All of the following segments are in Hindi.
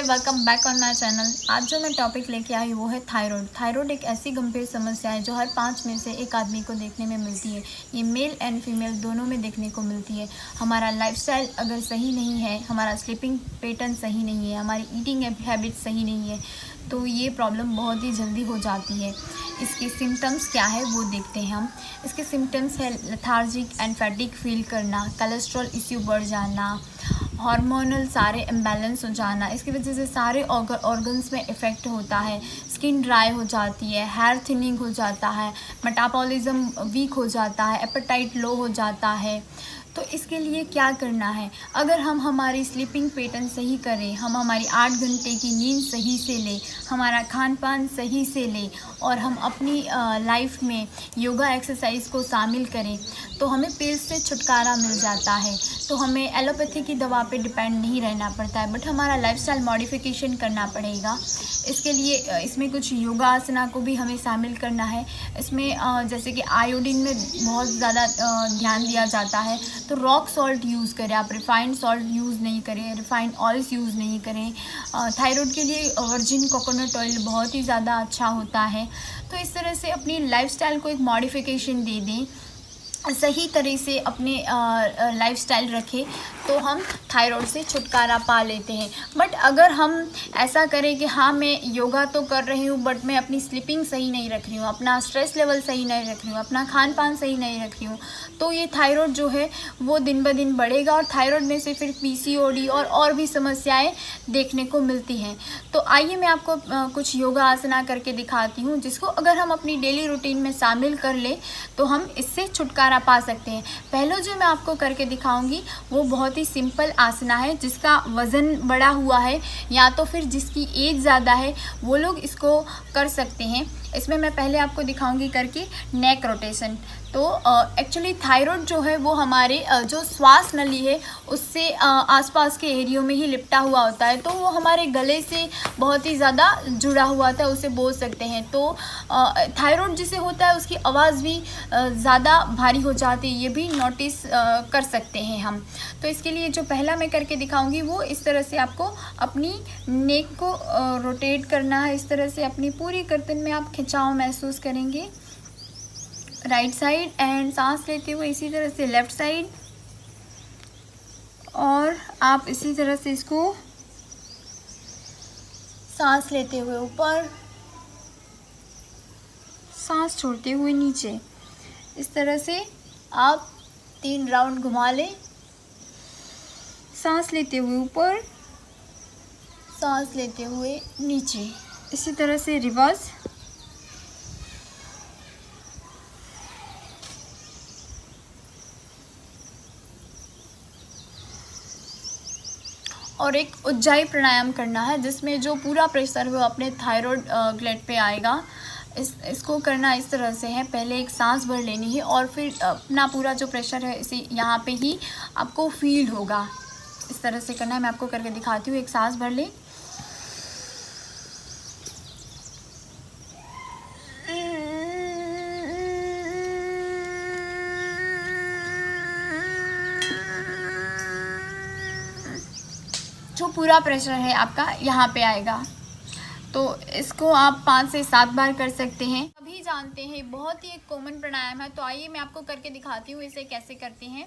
Welcome back on my channel. आज जो मैं टॉपिक लेके आई वो है थायराइड। थायराइड एक ऐसी गंभीर समस्या है जो हर 5 में से एक आदमी को देखने में मिलती है। ये मेल एंड फीमेल दोनों में देखने को मिलती है। हमारा लाइफस्टाइल अगर सही नहीं है, हमारा स्लीपिंग पैटर्न सही नहीं है, हमारी ईटिंग हैबिट सही नहीं है, तो ये प्रॉब्लम बहुत ही जल्दी हो जाती है। इसके सिम्टम्स क्या है वो देखते हैं हम। इसके सिम्टम्स है लेथार्जिक एंड फैटिग फील करना, कोलेस्ट्रॉल इश्यू बढ़ जाना, हार्मोनल सारे इम्बैलेंस हो जाना। इसकी वजह से सारे ऑर्गन्स में इफ़ेक्ट होता है। स्किन ड्राई हो जाती है, हेयर थिनिंग हो जाता है, मेटाबॉलिज्म वीक हो जाता है, एपेटाइट लो हो जाता है। तो इसके लिए क्या करना है? अगर हम हमारी स्लीपिंग पैटर्न सही करें, हम हमारी 8 घंटे की नींद सही से लें, हमारा खान पान सही से लें और हम अपनी लाइफ में योगा एक्सरसाइज को शामिल करें तो हमें पिल्स से छुटकारा मिल जाता है। तो हमें एलोपैथी की दवा पे डिपेंड नहीं रहना पड़ता है, बट हमारा लाइफस्टाइल मॉडिफिकेशन करना पड़ेगा। इसके लिए इसमें कुछ योगा आसना को भी हमें शामिल करना है। इसमें जैसे कि आयोडीन में बहुत ज़्यादा ध्यान दिया जाता है, तो रॉक सॉल्ट यूज़ करें आप, रिफाइंड सॉल्ट यूज़ नहीं करें, रिफाइंड ऑयल्स यूज़ नहीं करें। थायराइड के लिए वर्जिन कोकोनट ऑयल बहुत ही ज़्यादा अच्छा होता है। तो इस तरह से अपनी लाइफस्टाइल को एक मॉडिफिकेशन दे दें, सही तरह से अपने लाइफस्टाइल रखें तो हम थायराइड से छुटकारा पा लेते हैं। बट अगर हम ऐसा करें कि हाँ मैं योगा तो कर रही हूँ बट मैं अपनी स्लीपिंग सही नहीं रख रही हूँ, अपना स्ट्रेस लेवल सही नहीं रख रही हूँ, अपना खान पान सही नहीं रख रही हूँ, तो ये थायराइड जो है वो दिन ब दिन बढ़ेगा और थायराइड में से फिर पीसीओडी और भी समस्याएं देखने को मिलती हैं। तो आइए मैं आपको कुछ योगा आसना करके दिखाती हूँ, जिसको अगर हम अपनी डेली रूटीन में शामिल कर लें तो हम इससे छुटकारा पा सकते हैं। पहले जो मैं आपको करके दिखाऊंगी वो बहुत ही सिंपल आसना है, जिसका वज़न बढ़ा हुआ है या तो फिर जिसकी एज ज़्यादा है वो लोग इसको कर सकते हैं। इसमें मैं पहले आपको दिखाऊंगी करके नेक रोटेशन। तो एक्चुअली थायराइड जो है वो हमारे जो श्वास नली है उससे आसपास के एरियो में ही लिपटा हुआ होता है, तो वो हमारे गले से बहुत ही ज़्यादा जुड़ा हुआ था, उसे बोल सकते हैं। तो थायराइड जिसे होता है उसकी आवाज़ भी ज़्यादा भारी हो जाती है, ये भी नोटिस कर सकते हैं हम। तो इसके लिए जो पहला मैं करके दिखाऊंगी वो इस तरह से आपको अपनी नेक को रोटेट करना है। इस तरह से अपनी पूरी गर्दन में आप खिंचाव महसूस करेंगे राइट साइड, एंड सांस लेते हुए इसी तरह से लेफ़्ट साइड, और आप इसी तरह से इसको सांस लेते हुए ऊपर, सांस छोड़ते हुए नीचे। इस तरह से आप 3 राउंड घुमा लें। सांस लेते हुए ऊपर, सांस लेते हुए नीचे, इसी तरह से रिवर्स। और एक उज्जाई प्राणायाम करना है, जिसमें जो पूरा प्रेशर वो अपने थायराइड ग्लैंड पे आएगा। इसको करना इस तरह से है, पहले एक सांस भर लेनी है और फिर अपना पूरा जो प्रेशर है इसे यहाँ पे ही आपको फील होगा। इस तरह से करना है, मैं आपको करके दिखाती हूँ। एक सांस भर लें, जो पूरा प्रेशर है आपका यहाँ पे आएगा। तो इसको आप 5 से 7 बार कर सकते हैं। सभी जानते हैं, बहुत ही एक कॉमन प्राणायाम है। तो आइए मैं आपको करके दिखाती हूँ इसे कैसे करते हैं।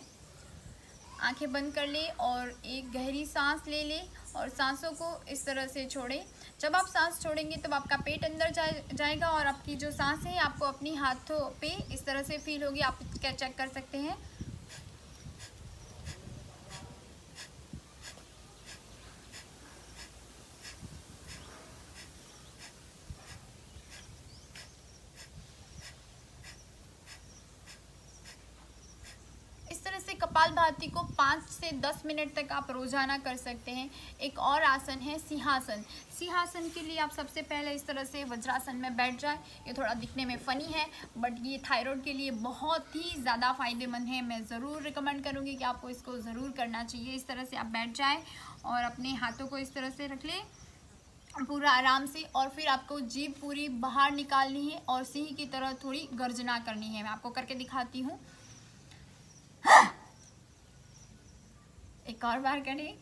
आंखें बंद कर लें और एक गहरी सांस ले लें और सांसों को इस तरह से छोड़ें। जब आप सांस छोड़ेंगे तब आपका पेट अंदर जाएगा और आपकी जो सांस है आपको अपनी हाथों पे इस तरह से फील होगी। आप क्या चेक कर सकते हैं। कपालभाति को 5 से 10 मिनट तक आप रोजाना कर सकते हैं। एक और आसन है सिंहासन। सिंहासन के लिए आप सबसे पहले इस तरह से वज्रासन में बैठ जाए। ये थोड़ा दिखने में फ़नी है बट ये थायराइड के लिए बहुत ही ज़्यादा फ़ायदेमंद है। मैं ज़रूर रिकमेंड करूँगी कि आपको इसको ज़रूर करना चाहिए। इस तरह से आप बैठ जाए और अपने हाथों को इस तरह से रख लें पूरा आराम से, और फिर आपको जीभ पूरी बाहर निकालनी है और सिंह की तरह थोड़ी गर्जना करनी है। मैं आपको करके दिखाती हूँ। एक और बार करें।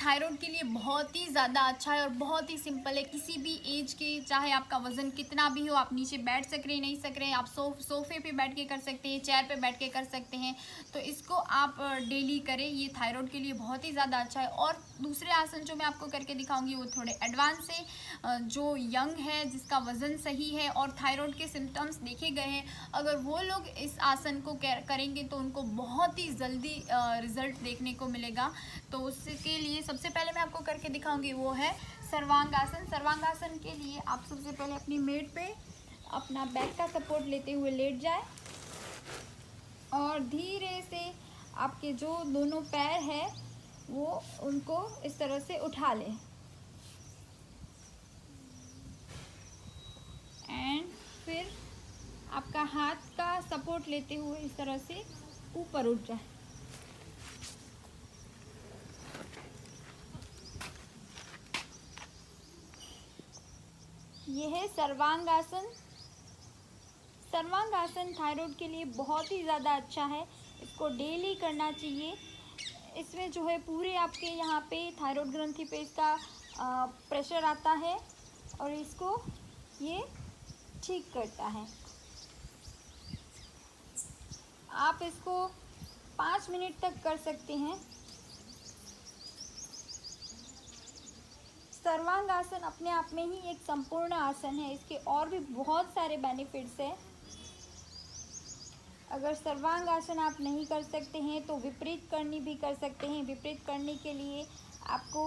थायराइड के लिए बहुत ही ज़्यादा अच्छा है और बहुत ही सिंपल है। किसी भी एज के, चाहे आपका वज़न कितना भी हो, आप नीचे बैठ सक रहे नहीं सक रहे, आप सोफ़े पे बैठ के कर सकते हैं, चेयर पे बैठ के कर सकते हैं। तो इसको आप डेली करें, ये थायराइड के लिए बहुत ही ज़्यादा अच्छा है। और दूसरे आसन जो मैं आपको करके दिखाऊंगी वो थोड़े एडवांस है। जो यंग है, जिसका वज़न सही है और थायराइड के सिम्टम्स देखे गए हैं, अगर वो लोग इस आसन को करेंगे तो उनको बहुत ही जल्दी रिज़ल्ट देखने को मिलेगा। तो उसके लिए सबसे पहले मैं आपको करके दिखाऊंगी वो है सर्वांगासन। सर्वांगासन के लिए आप सबसे पहले अपनी मेट पे अपना बैक का सपोर्ट लेते हुए लेट जाए और धीरे से आपके जो दोनों पैर हैं वो उनको इस तरह से उठा लें एंड फिर आपका हाथ का सपोर्ट लेते हुए इस तरह से ऊपर उठ जाए। यह है सर्वांगासन। सर्वांगासन थायराइड के लिए बहुत ही ज़्यादा अच्छा है, इसको डेली करना चाहिए। इसमें जो है पूरे आपके यहाँ पे थायराइड ग्रंथि पे इसका प्रेशर आता है और इसको ये ठीक करता है। आप इसको 5 मिनट तक कर सकते हैं। सर्वांगासन अपने आप में ही एक संपूर्ण आसन है, इसके और भी बहुत सारे बेनिफिट्स हैं। अगर सर्वांगासन आप नहीं कर सकते हैं तो विपरीत करनी भी कर सकते हैं। विपरीत करने के लिए आपको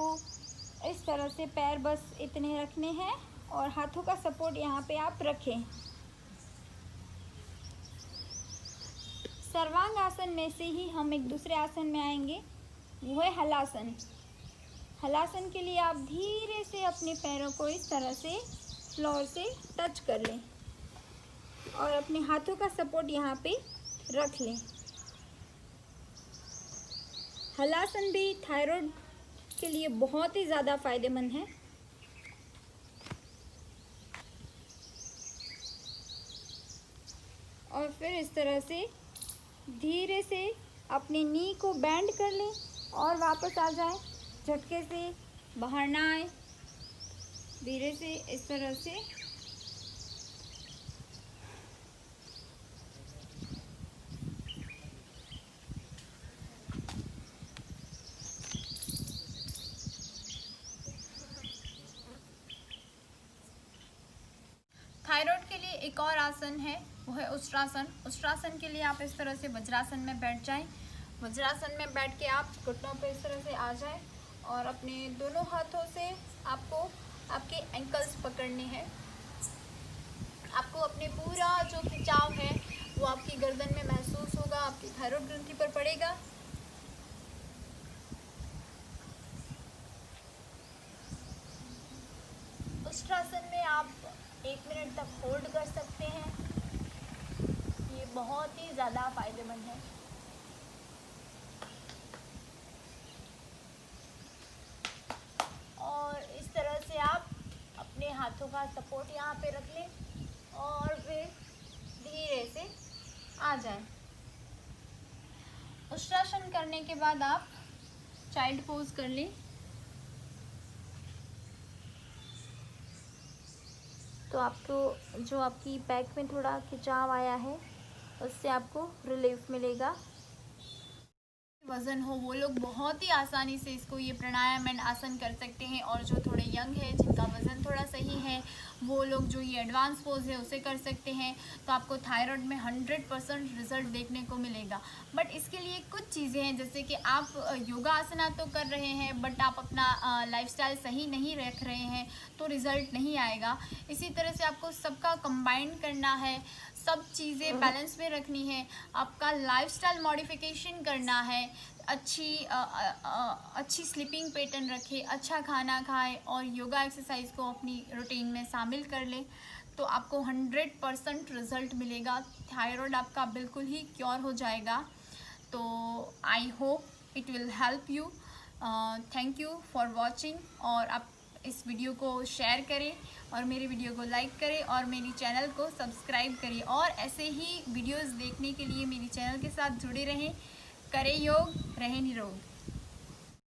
इस तरह से पैर बस इतने रखने हैं और हाथों का सपोर्ट यहाँ पे आप रखें। सर्वांगासन में से ही हम एक दूसरे आसन में आएंगे, वो है हलासन। हलासन के लिए आप धीरे से अपने पैरों को इस तरह से फ्लोर से टच कर लें और अपने हाथों का सपोर्ट यहाँ पे रख लें। हलासन भी थायराइड के लिए बहुत ही ज़्यादा फायदेमंद है। और फिर इस तरह से धीरे से अपने नी को बेंड कर लें और वापस आ जाए, झटके से बाहर ना आए। धीरे से इस तरह से थायराइड के लिए एक और आसन है, वो है उष्ट्रासन। उष्ट्रासन के लिए आप इस तरह से वज्रासन में बैठ जाएं। वज्रासन में बैठ के आप घुटनों पे इस तरह से आ जाएं और अपने दोनों हाथों से आपको आपके एंकल्स पकड़ने हैं। आपको अपने पूरा जो खिंचाव है वो आपकी गर्दन में महसूस होगा, आपकी थायराइड ग्रंथि पर पड़ेगा। उष्ट्रासन में आप 1 मिनट तक होल्ड कर सकते हैं। ये बहुत ही ज़्यादा फायदेमंद है। और इस तरह से आप अपने हाथों का सपोर्ट यहाँ पे रख लें और फिर धीरे से आ जाएं। उष्ट्रासन करने के बाद आप चाइल्ड पोज कर लें। तो आपको जो आपकी बैक में थोड़ा खिंचाव आया है उससे आपको रिलीफ मिलेगा। वज़न हो वो लोग बहुत ही आसानी से इसको ये प्राणायाम एंड आसन कर सकते हैं। और जो थोड़े यंग है, जिनका वज़न थोड़ा सही है, वो लोग जो ये एडवांस पोज है उसे कर सकते हैं। तो आपको थायराइड में 100% रिज़ल्ट देखने को मिलेगा। बट इसके लिए कुछ चीज़ें हैं, जैसे कि आप योगा आसना तो कर रहे हैं बट आप अपना लाइफस्टाइल सही नहीं रख रहे हैं तो रिज़ल्ट नहीं आएगा। इसी तरह से आपको सबका कंबाइन करना है, सब चीज़ें बैलेंस में रखनी है, आपका लाइफस्टाइल मॉडिफिकेशन करना है, अच्छी स्लीपिंग पैटर्न रखें, अच्छा खाना खाएं और योगा एक्सरसाइज को अपनी रूटीन में शामिल कर लें तो आपको 100% रिज़ल्ट मिलेगा। थायराइड आपका बिल्कुल ही क्योर हो जाएगा। तो I hope it will help you. Thank you for watching. और आप इस वीडियो को शेयर करें और मेरे वीडियो को लाइक करें और मेरी चैनल को सब्सक्राइब करिए। और ऐसे ही वीडियोस देखने के लिए मेरी चैनल के साथ जुड़े रहें। करें योग, रहें निरोग।